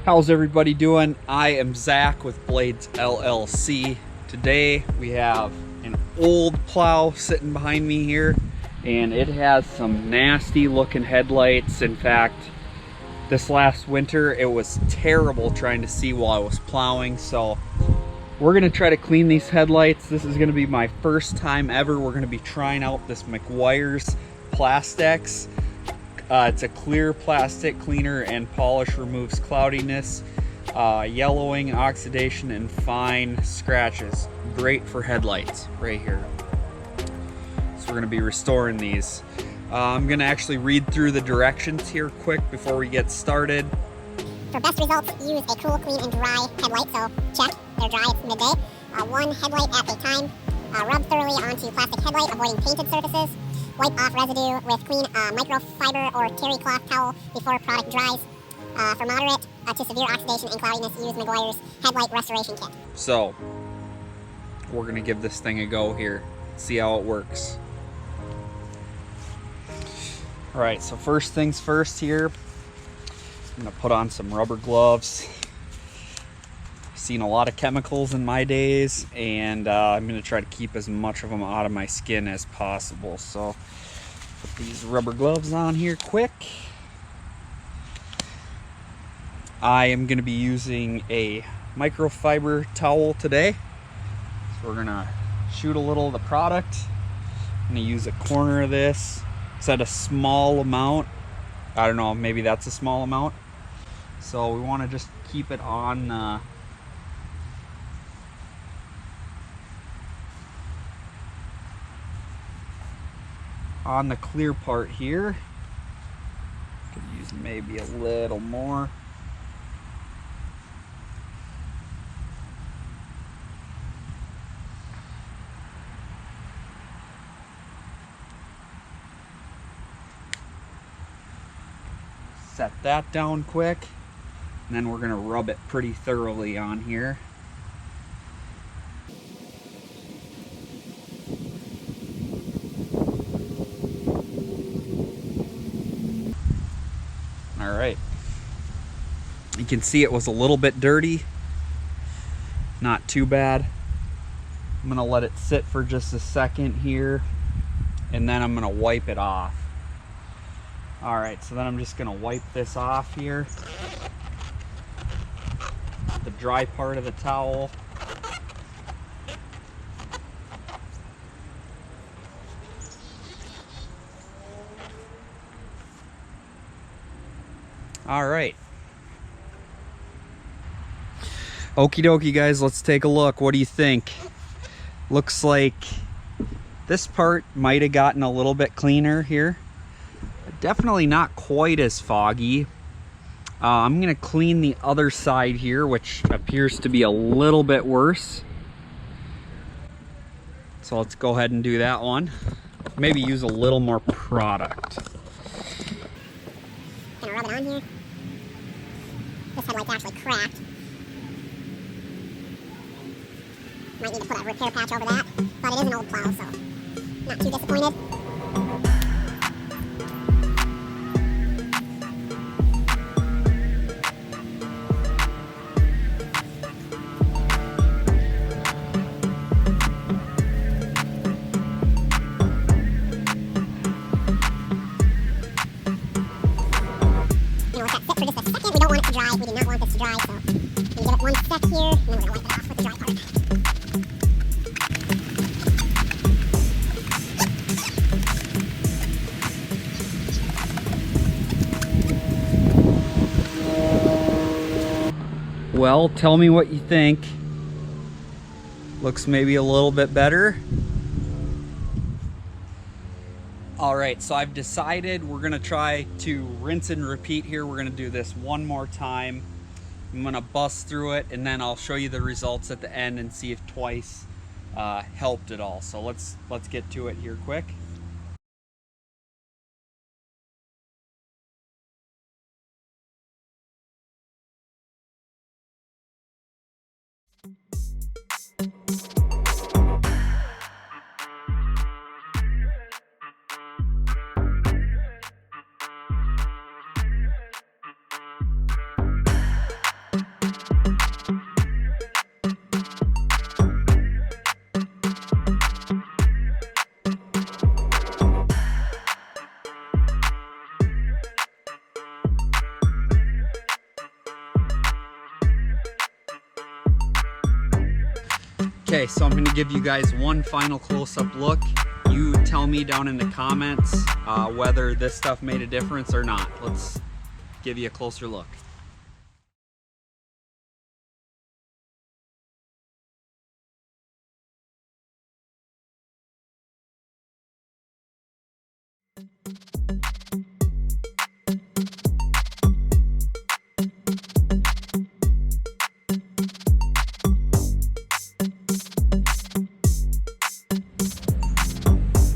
How's everybody doing? I am Zach with Blades LLC. Today we have an old plow sitting behind me here, and it has some nasty looking headlights. In fact, this last winter it was terrible trying to see while I was plowing, so we're gonna try to clean these headlights. This is gonna be my first time ever. We're gonna be trying out this Meguiar's Plastx. It's a clear plastic cleaner and polish, removes cloudiness, yellowing, oxidation, and fine scratches. Great for headlights right here. So we're gonna be restoring these. I'm gonna actually read through the directions here quick before we get started. For best results, use a cool, clean, and dry headlight. So check, they're dry, it's midday. One headlight at a time. Rub thoroughly onto plastic headlight, avoiding painted surfaces. Wipe off residue with clean microfiber or terry cloth towel before product dries. For moderate to severe oxidation and cloudiness, use Meguiar's headlight restoration kit. So we're gonna give this thing a go here, see how it works. All right, so first things first here, I'm gonna put on some rubber gloves. Seen a lot of chemicals in my days, and I'm gonna try to keep as much of them out of my skin as possible. So put these rubber gloves on here quick. I am gonna be using a microfiber towel today. So we're gonna shoot a little of the product. I'm gonna use a corner of this. It's at a small amount. I don't know, maybe that's a small amount. So we wanna just keep it on the clear part here. Could use maybe a little more. Set that down quick, and then we're gonna rub it pretty thoroughly on here. All right, you can see it was a little bit dirty, not too bad. I'm gonna let it sit for just a second here, and then I'm gonna wipe it off. All right, so then I'm just gonna wipe this off here, the dry part of the towel. All right. Okie dokie, guys, let's take a look. What do you think? Looks like this part might have gotten a little bit cleaner here. Definitely not quite as foggy. I'm gonna clean the other side here, which appears to be a little bit worse. So let's go ahead and do that one. Maybe use a little more product. Gonna rub it on here. This headlight's actually cracked. Might need to put a repair patch over that, but it is an old plow, so not too disappointed. For just a second, we don't want it to dry. We do not want this to dry, so I'm gonna give it one sec here, and then we're gonna wipe it off with the dry part. Well, tell me what you think. Looks maybe a little bit better. All right, so I've decided we're gonna try to rinse and repeat here. We're gonna do this one more time. I'm gonna bust through it, and then I'll show you the results at the end and see if twice helped at all. So let's get to it here quick. Okay, so I'm going to give you guys one final close-up look. You tell me down in the comments whether this stuff made a difference or not. Let's give you a closer look.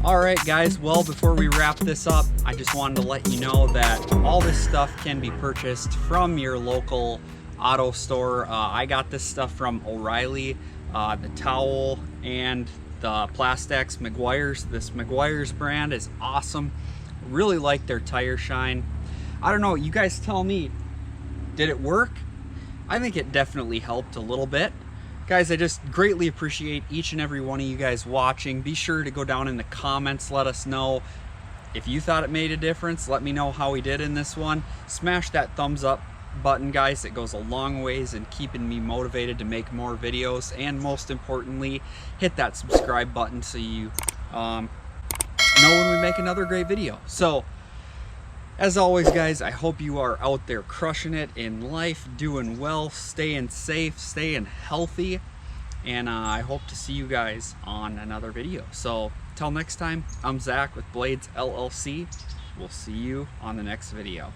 Alright guys, well, before we wrap this up, I just wanted to let you know that all this stuff can be purchased from your local auto store. I got this stuff from O'Reilly, the towel and the Plastx Meguiars. This Meguiars brand is awesome. Really like their tire shine. I don't know, you guys tell me, did it work? I think it definitely helped a little bit. Guys, I just greatly appreciate each and every one of you guys watching. Be sure to go down in the comments, let us know if you thought it made a difference. Let me know how we did in this one. Smash that thumbs up button, guys. It goes a long ways in keeping me motivated to make more videos. And most importantly, hit that subscribe button so you know when we make another great video. So, as always, guys, I hope you are out there crushing it in life, doing well, staying safe, staying healthy, and I hope to see you guys on another video. So, till next time, I'm Zach with Blades LLC. We'll see you on the next video.